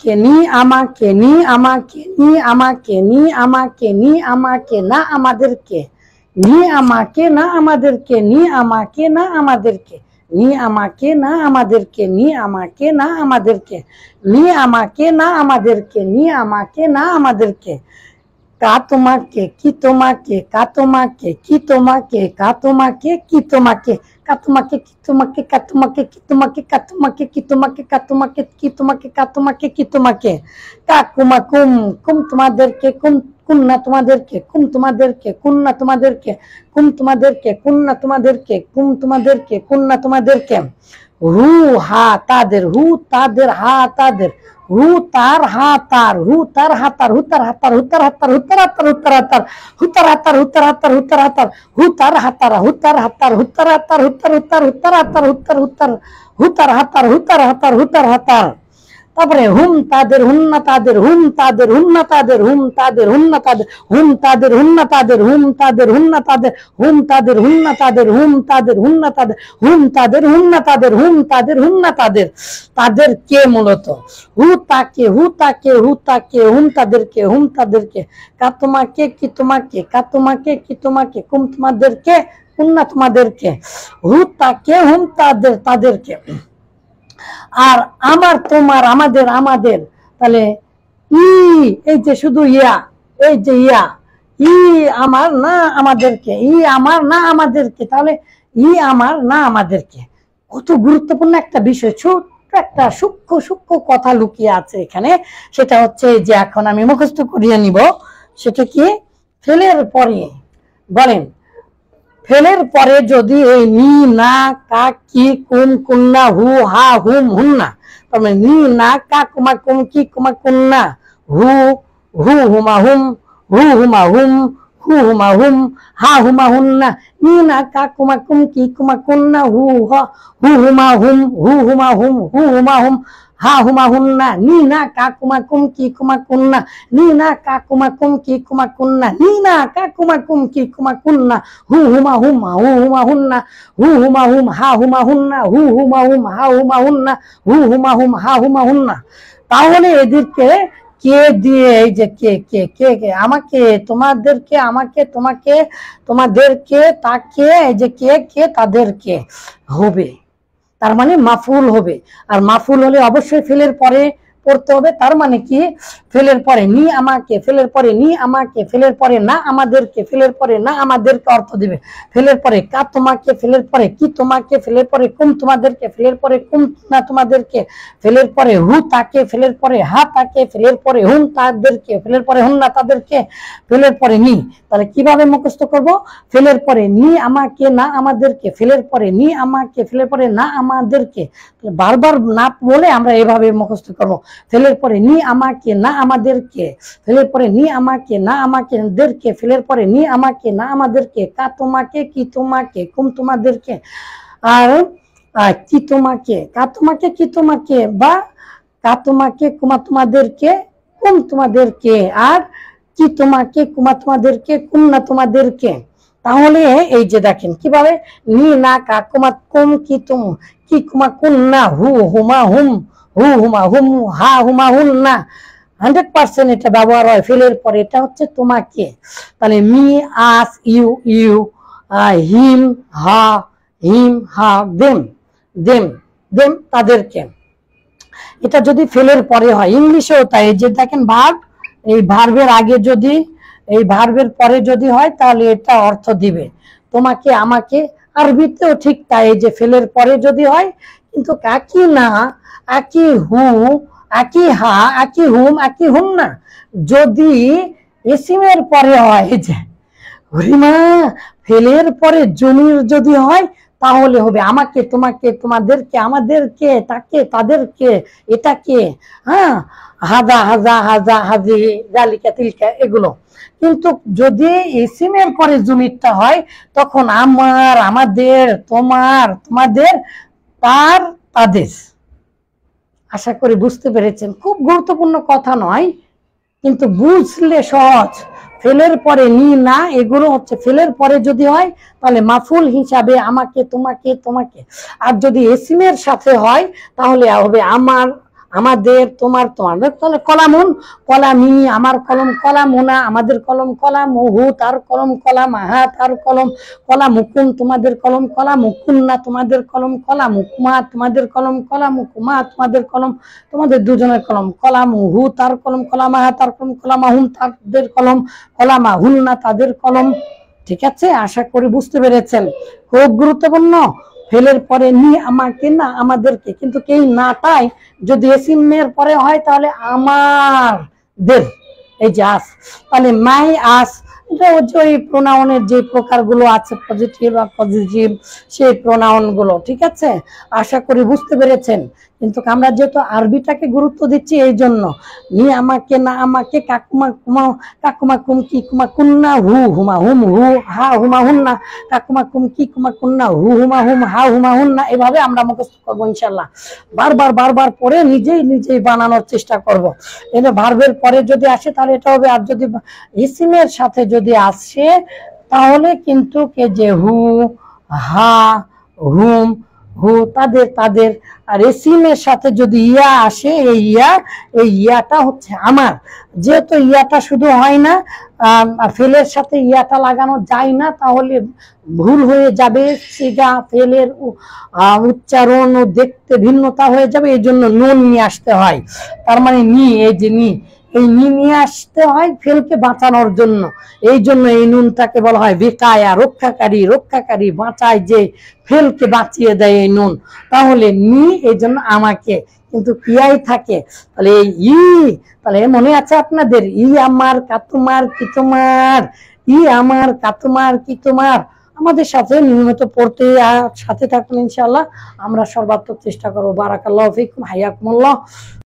আমাকে, নি আমাকে, নি আমাকে, নি আমাকে, নি আমাকে, নি আমাকে, না আমাদেরকে, নি আমাকে না আমাদেরকে, নি আমাকে না আমাদেরকে, নি আমাকে না আমাদেরকে, নি আমাকে না আমাদেরকে, নি আমাকে না আমাদেরকে, নি আমাকে না আমাদেরকে, কা তোমাকে, কি তোমাকে, কা তোমাকে, কি তোমাকে, কা তোমাকে, কি তোমাকে, কা তোমাকে, কি তোমাকে, কা তোমাকে, কি তোমাকে, কা তোমাকে, কি তোমাকে, কা তোমাকে, কি তোমাকে, কা তোমাকে, কি তোমাকে, কা কুমা কুম, কুম তোমাদেরকে, কুম কুম না তোমাদেরকে, কুম তোমাদেরকে, কুম না তোমাদেরকে, কুম তোমাদেরকে, কুম না তোমাদেরকে, কুম তোমাদেরকে, কুম না তোমাদেরকে, রু হা তাদের, হু তাদের, হা তাদের, হু তার হা তার, হু তার হাতার, হুতার হাতার, হুতার হাতার, হুতার হাতার, হুতার হাতার, হুতার হাতার, হুতার হাতার, হুতার হাতার, হুতার হাতার, হুতার হাতার, হুতার হাতার, হুতার হুতার, হুতার হাতার, হুতার হুতার, হুতার হাতার, হুতার হাতার, হুতার হাতার। তারপরে হুম তাদের, হুন্না তাদের, হুম তাদের, হুন্না তাদের, হুম তাদের, হুন্না তাদের, হুম তাদের, হুন্না তাদের, হুম তাদের, হুন্না তাদের, হুম তাদের, হুন্না তাদের, হুম তাদের, হুন্না তাদের, হুম তাদের, হুন্না তাদের, হুম তাদের, হুন্না তাদের, তাদের কে মূলত হু তাকে, হু তাকে, হু তাকে, হুম তাদেরকে, হুম তাদেরকে, কা তোমাকে, কি তোমাকে, কা তোমাকে, কি তোমাকে, কুম তোমাদেরকে, কুম না তোমাদেরকে, হু তাকে, হুম তাদের, তাদেরকে। আর আমার, তোমার, আমাদের, আমাদের, তাহলে ই, এই যে শুধু ইয়া, এই যে ইয়া, ই আমার না আমাদেরকে, ই আমার না আমাদেরকে, তাহলে ই আমার না আমাদেরকে। কত গুরুত্বপূর্ণ একটা বিষয়, ছোট্ট একটা সূক্ষ্ম সূক্ষ্ম কথা লুকিয়ে আছে এখানে। সেটা হচ্ছে যে এখন আমি মুখস্থ করিয়ে নিব। সেটা কি, ফেলের পরে বলেন, ফেলের পরে যদি এই নি না কা কি কুম কুন্না হু হা হুম হুন্না, তার মানে নি না কা কুমা কুম কি কুমা কুন্না হু হু হুমা হুম, হু হুমা হুম, হু হুমা হুম, হা হুমা হুন্না, নি না কা কুমা কুম কি কুমা কুন্না হু হু হুমা হুম, হু হুমা হুম, হু হুমা হুম, হা হুমা হুন্না, নি না কা কুমা কুম কি কুমা কুন্না, নি না কা কুমা কুম কি কুমা কুন্না, নি না কা কুমা কুম কি কুমা কুন্না, হু হুমা হুম, হু হুমা হুন্না, হু হুমা হুম, হা হুমা হুন্না, হু হুমা হুম, হা হুমা হুন্না, হু হুমা হুম, হা হুমা হুন্না। তাহলে এদেরকে কে দিয়ে, এই যে কে কে কে কে, আমাকে, তোমাদেরকে, আমাকে, তোমাকে, তোমাদেরকে, তাকে, এই যে কে কে, তাদেরকে হবে, তার মানে মাফুল হবে। আর মাফুল হলে অবশ্যই ফেলের পরে পড়তে হবে। তার মানে কি, ফেলের পরে নি আমাকে, ফেলের পরে নি আমাকে, ফেলের পরে না আমাদেরকে, ফেলের পরে না আমাদেরকে অর্থ দিবে। ফেলের পরে কা তোমাকে, ফেলের পরে কি তোমাকে, ফেলের পরে কুম তোমাদেরকে, ফেলের পরে কুম না তোমাদেরকে, ফেলের পরে হু তাকে, ফেলের পরে হা তাকে, ফেলের পরে হুম তাদেরকে, ফেলের পরে হুম না তাদেরকে, ফেলের পরে নি। তাহলে কিভাবে মুখস্থ করব, ফেলের পরে নি আমাকে না আমাদেরকে, ফেলের পরে নি আমাকে, ফেলের পরে না আমাদেরকে, বারবার না বলে আমরা এভাবে মুখস্থ করব। ফেলের পরে নি আমাকে না আমাদেরকে, ফেলের পরে নি আমাকে না আমাদেরকে, ফেলের পরে নি আমাকে না আমাদেরকে, কা তোমাকে, কি তোমাকে, কুম তোমাদেরকে, আর কি তোমাকে, কা তোমাকে, কি তোমাকে, বা কা তোমাকে, কুমা তোমাদেরকে, কুম তোমাদেরকে, আর কি তোমাকে, কুমা তোমাদেরকে, কুম না তোমাদেরকে। তাহলে এই যে দেখেন কিভাবে, নি না কা কুমা কুম কি তুম কি কুমা কুন না হু হুমা হুম, হু হুমা হুম, হা হুমা হুন না, 100% এটা ব্যবহার হয় ফেলের পরে। এটা হচ্ছে তোমাকে। তাহলে me, us, you, you, him, her, him, her, them, them, them, তাদেরকে। এটা যদি ফেলের পরে হয়, ইংলিশেও তাই। যে দেখেন ভার্ব, এই ভার্বের আগে যদি, এই ভার্বের পরে যদি হয় তাহলে এটা অর্থ দিবে তোমাকে, আমাকে। আরবিতেও ঠিক তাই, যে ফেলের পরে যদি হয়, কিন্তু একই না, একই হু, একই হা, একই হুম, একই হুম না। যদি ইসিমের পরে হয়, যে হরিমা, ফেলের পরে জমির যদি হয় তাহলে হবে আমাকে, তোমাকে, তোমাদেরকে, আমাদেরকে, তাকে, তাদেরকে, এটাকে, হ্যাঁ, হাজা, হাজা, হাজা, হাজি, জালিকা, তিলকা, এগুলো। কিন্তু যদি ইসিমের পরে জমিরটা হয় তখন আমার, আমাদের, তোমার, তোমাদের, তার, তাদের। আশা করি বুঝতে পেরেছেন। খুব গুরুত্বপূর্ণ কথা নয়, কিন্তু বুঝলে সহজ। ফেলের পরে নি না, এগুলো হচ্ছে ফেলের পরে যদি হয় তাহলে মাফুল হিসাবে আমাকে, তোমাকে, তোমাকে। আর যদি এসিমের সাথে হয় তাহলে হবে আমার, আমাদের, তোমার, তোমাদের, তাহলে কলামুন, কলামি, আমার কলম, কলামুনা, আমাদের কলম, কলামুহু, তার কলম, কলামাহা, তার কলম, কলামুকুম, তোমাদের কলম, কলামুকুন্না, তোমাদের কলম, কলামুকুমা, তোমাদের কলম, কলামুকুমা, তোমাদের কলম, তোমাদের দুজনের কলম, কলামুহু, তার কলম, কলামাহা, তার কলম, কলামাহুম, তাদের কলম, কলামাহুন্না, তাদের কলম। ঠিক আছে, আশা করি বুঝতে পেরেছেন। খুব গুরুত্বপূর্ণ। ফেলের পরে নি আমাকে না আমাদেরকে, কিন্তু কেই নাটাই যদি এসিমের পরে হয় তাহলে আমাদের, এই যে আস, তাহলে মাই আস, এটা হচ্ছে ওই প্রোনাউনের যে প্রকারগুলো আছে পজিটিভ বা পজিটিভ, সেই প্রোনাউন গুলো। ঠিক আছে, আশা করি বুঝতে পেরেছেন। কিন্তু আমরা যেহেতু আরবিটাকে গুরুত্ব দিচ্ছি এই জন্য, নি আমাকে না আমাকে, কাকুমা কুমা, কাকুমা কুম কি কুমা কুন্না, হু হুমা হুম, হু হা হুমা হুন্না, কাকুমা কুম কি কুমা কুন্না, হু হুমা হুম, হা হুমা হুন্না, এভাবে আমরা মুখস্থ করবো ইনশাল্লাহ। বারবার বারবার পরে নিজেই নিজেই বানানোর চেষ্টা করব। এটা ভার্বের পরে যদি আসে তাহলে এটা হবে, আর যদি ইসিমের সাথে যদি আসে তাহলে কিন্তু কে যে হু, হা, হুম, হু, তাদের, তাদের। আর এসিমের সাথে যদি ইয়া আসে, এই ইয়াটা হচ্ছে আমার। যেহেতু ইয়াটা শুধু হয় না, ফেলের সাথে ইয়াটা লাগানো যায় না, তাহলে ভুল হয়ে যাবে, সিগা ফেলের উচ্চারণ ও দেখতে ভিন্নতা হয়ে যাবে। এই জন্য নুন নিয়ে আসতে হয়। তার মানে নি, এই যে নি, এই নি নিয়ে আসতে হয় ফেলকে বাঁচানোর জন্য। এই জন্য এই নুনটাকে বলা হয় বিকায়া, রক্ষাকারী, রক্ষাকারী, বাঁচায়, যে ফেলকে বাঁচিয়ে দেয় এই নুন। তাহলে নি, এই জন্য আমাকে, কিন্তু ক্রিয়াই থাকে। তাহলে ই, তাহলে মনে আছে আপনাদের, ই আমার কাতুমার কি তোমার, ই আমার কাতুমার কি তোমার। আমাদের সাথে নিয়মিত পড়তে সাথে থাকুন ইনশাআল্লাহ। আমরা সর্বাত্মক চেষ্টা করবো। বারাকাল্লাহু ফিকুম, হাইয়াকুমুল্লাহ।